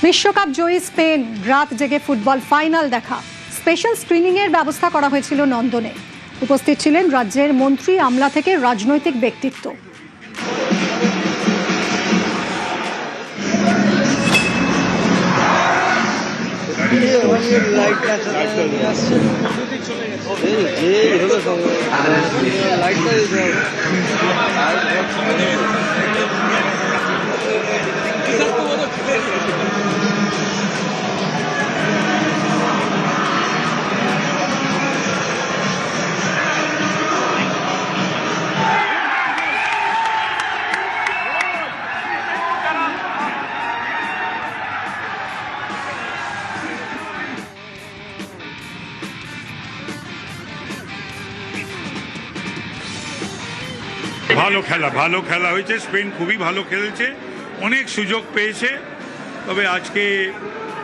বিশ্বকাপ জয়ী স্পেন, রাত জেগে ফুটবল ফাইনাল দেখা। স্পেশাল স্ক্রিনিং এর ব্যবস্থা করা হয়েছিল নন্দনে। উপস্থিত ছিলেন রাজ্যের মন্ত্রী, আমলা থেকে রাজনৈতিক ব্যক্তিত্ব। ভালো খেলা হয়েছে। স্পেন খুবই ভালো খেলেছে, অনেক সুযোগ পেয়েছে। তবে আজকে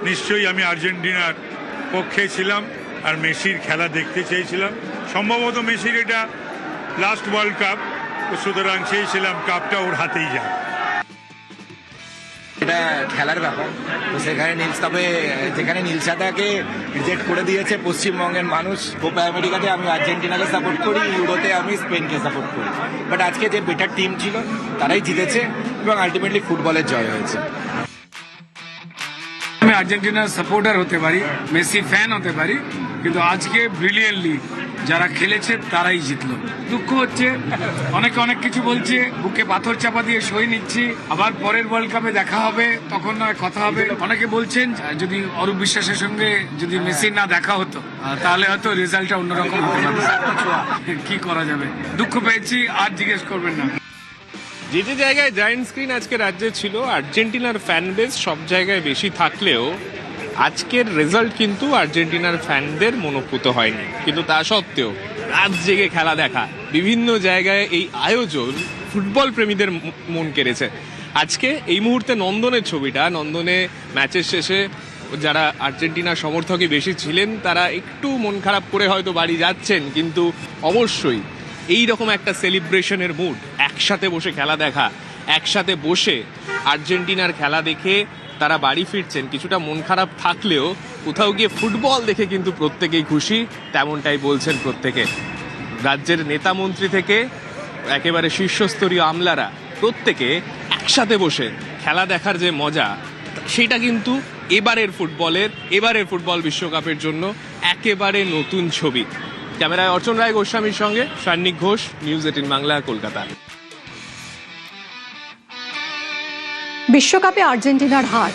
নিশ্চয়ই আমি আর্জেন্টিনার পক্ষে ছিলাম আর মেসির খেলা দেখতে চেয়েছিলাম। সম্ভবত মেসির এটা লাস্ট ওয়ার্ল্ড কাপ, সুতরাং চেয়েছিলাম কাপটা ওর হাতেই যায়। এটা খেলার ব্যাপার, তো সেখানে যেখানে নীলসাদাকে রিজেক্ট করে দিয়েছে পশ্চিমবঙ্গের মানুষ, কোপা আমেরিকাতে আমি আর্জেন্টিনাকে সাপোর্ট করি, ইউরোতে আমি স্পেনকে সাপোর্ট করি। বাট আজকে যে বেটার টিম ছিল তারাই জিতেছে এবং আলটিমেটলি ফুটবলের জয় হয়েছে। আমি আর্জেন্টিনার সাপোর্টার হতে পারি, মেসি ফ্যান হতে পারি, কিন্তু আজকে ব্রিলিয়েন্টলি যারা খেলেছে তারাই জিতলো। দুঃখ হচ্ছে, অনেকে অনেক কিছু বলছে, বুকে পাথর চাপা দিয়ে সই নিচ্ছি, আবার পরের ওয়ার্ল্ড কাপে দেখা হবে, তখন নয় কথা হবে। অনেকে বলছেন যদি অরূপ বিশ্বাসের সঙ্গে যদি মেসির না দেখা হতো তাহলে হয়তো রেজাল্টটা অন্যরকম হতে পারত। কি করা যাবে, দুঃখ পেয়েছি, আর জিজ্ঞেস করবেন না। যে যে জায়গায় জায়ান্ট স্ক্রিন আজকে রাজ্যে ছিল, আর্জেন্টিনার ফ্যান বেস সব জায়গায় বেশি থাকলেও আজকের রেজাল্ট কিন্তু আর্জেন্টিনার ফ্যানদের মনোপুত হয়নি। কিন্তু তা সত্ত্বেও রাত জেগে খেলা দেখা, বিভিন্ন জায়গায় এই আয়োজন ফুটবল প্রেমীদের মন কেড়েছে। আজকে এই মুহূর্তে নন্দনের ছবিটা, নন্দনে ম্যাচের শেষে যারা আর্জেন্টিনার সমর্থকই বেশি ছিলেন তারা একটু মন খারাপ করে হয়তো বাড়ি যাচ্ছেন, কিন্তু অবশ্যই এই রকম একটা সেলিব্রেশনের মুড, একসাথে বসে খেলা দেখা, একসাথে বসে আর্জেন্টিনার খেলা দেখে তারা বাড়ি ফিরছেন, কিছুটা মন খারাপ থাকলেও কোথাও গিয়ে ফুটবল দেখে কিন্তু প্রত্যেকেই খুশি, তেমনটাই বলছেন প্রত্যেকে। রাজ্যের নেতা মন্ত্রী থেকে একেবারে শীর্ষস্তরীয় আমলারা প্রত্যেকে একসাথে বসে খেলা দেখার যে মজা, সেটা কিন্তু এবারের ফুটবল বিশ্বকাপের জন্য একেবারে নতুন ছবি। ক্যামেরায় অর্চন রায় গোস্বামীর সঙ্গে সান্নিক ঘোষ, নিউজ 18 বাংলা, কলকাতা। বিশ্বকাপে আর্জেন্টিনার হার,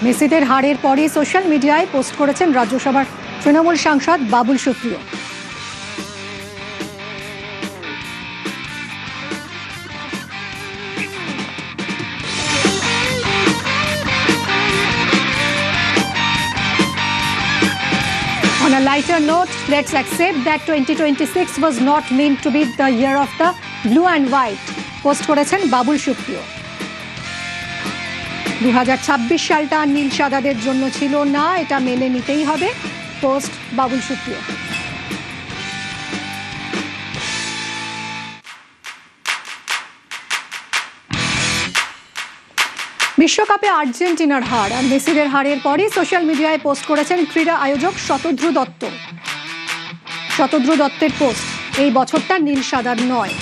মেসিদের হারের পরই সোশ্যাল মিডিয়ায় পোস্ট করেছেন রাজ্যসভার তৃণমূল সাংসদ Babul Supriyo. On a lighter note, let's accept that 2026 was not meant to be the year of the blue and white, post করেছেন বাবুল সুপ্রিয়। 2026 সালটা নীল সাদাদের জন্য ছিল না, এটা মেনে নিতেই হবে, পোস্ট বাবুল সুপ্রিয়। বিশ্বকাপে আর্জেন্টিনার হার আর মেসিদের হারের পরই সোশ্যাল মিডিয়ায় পোস্ট করেছেন ক্রীড়া আয়োজক শতদ্রু দত্ত। শতদ্রু দত্তের পোস্ট, এই বছরটা নীল সাদার নয়।